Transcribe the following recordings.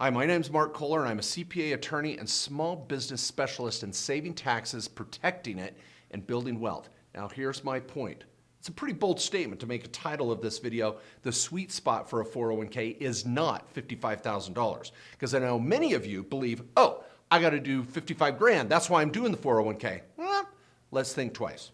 Hi, my name is Mark Kohler, and I'm a CPA attorney and small business specialist in saving taxes, protecting it, and building wealth. Now, here's my point. It's a pretty bold statement to make a title of this video. The sweet spot for a 401k is not $55,000, because I know many of you believe, oh, I got to do 55 grand. That's why I'm doing the 401k. Well, let's think twice.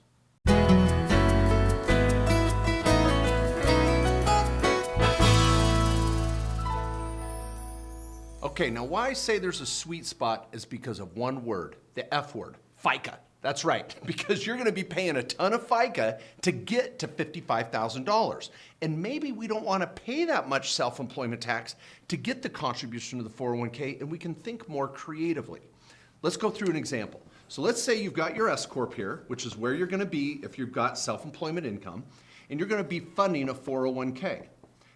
Okay, now why I say there's a sweet spot is because of one word, the F word, FICA. That's right, because you're gonna be paying a ton of FICA to get to $55,000. And maybe we don't wanna pay that much self-employment tax to get the contribution to the 401k, and we can think more creatively. Let's go through an example. So let's say you've got your S Corp here, which is where you're gonna be if you've got self-employment income, and you're gonna be funding a 401k.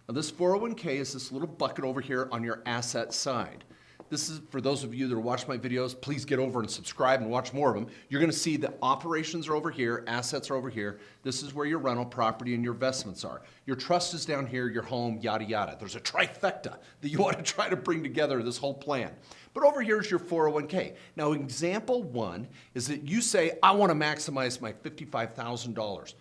Now this 401k is this little bucket over here on your asset side. This is, for those of you that are watching my videos, please get over and subscribe and watch more of them. You're gonna see the operations are over here, assets are over here. This is where your rental property and your investments are. Your trust is down here, your home, yada, yada. There's a trifecta that you wanna try to bring together this whole plan. But over here is your 401k. Now example one is that you say, I wanna maximize my $55,000.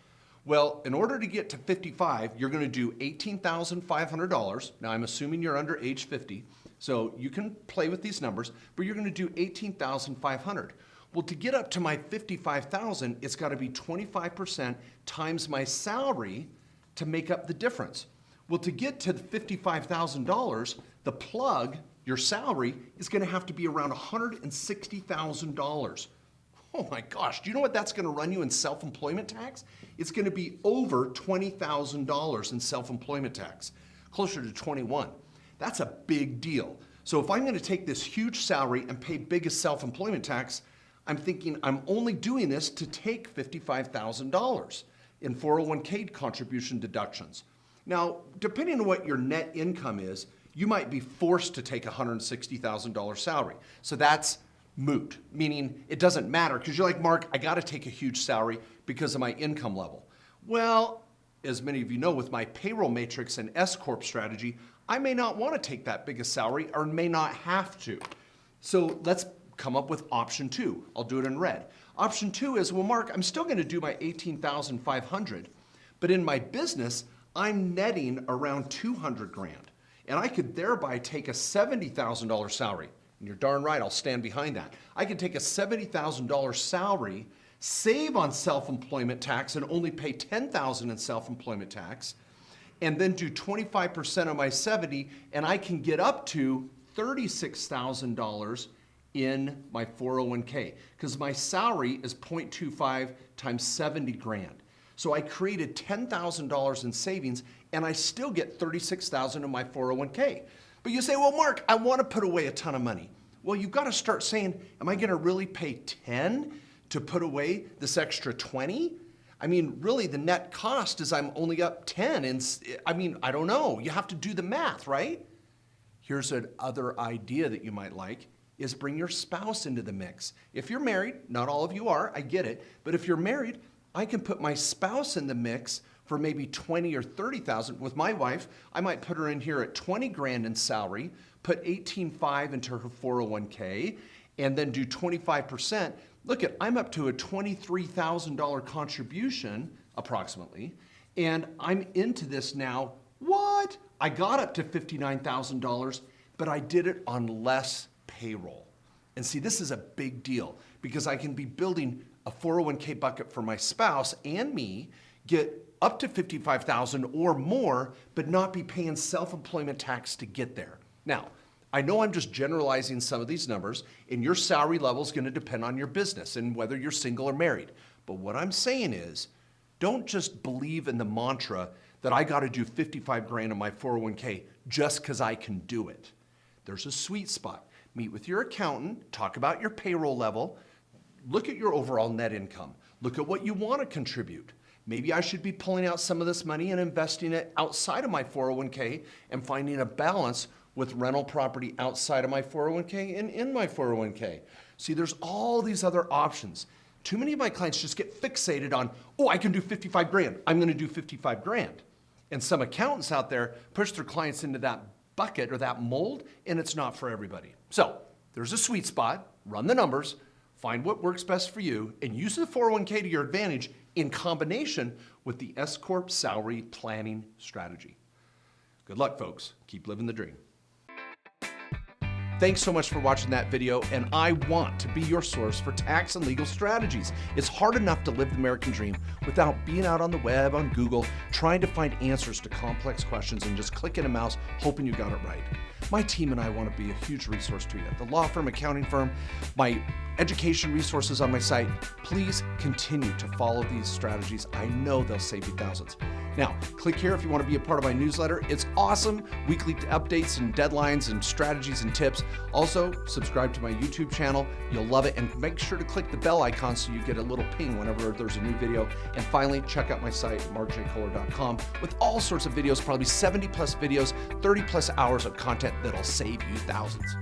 Well, in order to get to 55, you're gonna do $18,500. Now I'm assuming you're under age 50, so you can play with these numbers, but you're gonna do $18,500. Well, to get up to my 55,000, it's gotta be 25% times my salary to make up the difference. Well, to get to the $55,000, the plug, your salary, is gonna have to be around $160,000. Oh my gosh, do you know what that's gonna run you in self-employment tax? It's gonna be over $20,000 in self-employment tax, closer to 21. That's a big deal. So if I'm gonna take this huge salary and pay biggest self-employment tax, I'm thinking I'm only doing this to take $55,000 in 401k contribution deductions. Now, depending on what your net income is, you might be forced to take a $160,000 salary. So that's moot, meaning it doesn't matter because you're like, Mark, I got to take a huge salary because of my income level. Well, as many of you know, with my payroll matrix and S Corp strategy, I may not want to take that biggest salary or may not have to. So let's come up with option two. I'll do it in red. Option two is, well, Mark, I'm still going to do my $18,500, but in my business, I'm netting around 200 grand, and I could thereby take a $70,000 salary. And you're darn right, I'll stand behind that. I can take a $70,000 salary, save on self-employment tax and only pay $10,000 in self-employment tax, and then do 25% of my 70, and I can get up to $36,000 in my 401k, because my salary is 0.25 times 70 grand. So I created $10,000 in savings, and I still get $36,000 in my 401k. But you say, well, Mark, I want to put away a ton of money. Well, you've got to start saying, am I going to really pay 10 to put away this extra 20? I mean, really, the net cost is I'm only up 10. And I mean, I don't know. You have to do the math, right? Here's another idea that you might like, is bring your spouse into the mix. If you're married, not all of you are, I get it. But if you're married, I can put my spouse in the mix for maybe 20 or 30,000. With my wife, I might put her in here at 20 grand in salary, put 18.5 into her 401k, and then do 25%. Look I'm up to a $23,000 contribution, approximately, and I'm into this now. What? I got up to $59,000, but I did it on less payroll. And see, this is a big deal because I can be building a 401k bucket for my spouse and me, get up to $55,000 or more, but not be paying self-employment tax to get there. Now, I know I'm just generalizing some of these numbers, and your salary level is going to depend on your business and whether you're single or married. But what I'm saying is, don't just believe in the mantra that I got to do 55 grand in my 401k just because I can do it. There's a sweet spot. Meet with your accountant, talk about your payroll level, look at your overall net income, look at what you want to contribute. Maybe I should be pulling out some of this money and investing it outside of my 401k and finding a balance with rental property outside of my 401k and in my 401k. See, there's all these other options. Too many of my clients just get fixated on, oh, I can do 55 grand. I'm going to do 55 grand. And some accountants out there push their clients into that bucket or that mold, and it's not for everybody. So there's a sweet spot, run the numbers, find what works best for you, and use the 401k to your advantage in combination with the S-Corp salary planning strategy. Good luck, folks. Keep living the dream. Thanks so much for watching that video, and I want to be your source for tax and legal strategies. It's hard enough to live the American dream without being out on the web, on Google, trying to find answers to complex questions and just clicking a mouse hoping you got it right. My team and I want to be a huge resource to you. The law firm, accounting firm, my education resources on my site. Please continue to follow these strategies. I know they'll save you thousands. Now, click here if you want to be a part of my newsletter. It's awesome. Weekly updates and deadlines and strategies and tips. Also, subscribe to my YouTube channel. You'll love it. And make sure to click the bell icon so you get a little ping whenever there's a new video. And finally, check out my site, markjkohler.com, with all sorts of videos, probably 70 plus videos, 30 plus hours of content that'll save you thousands.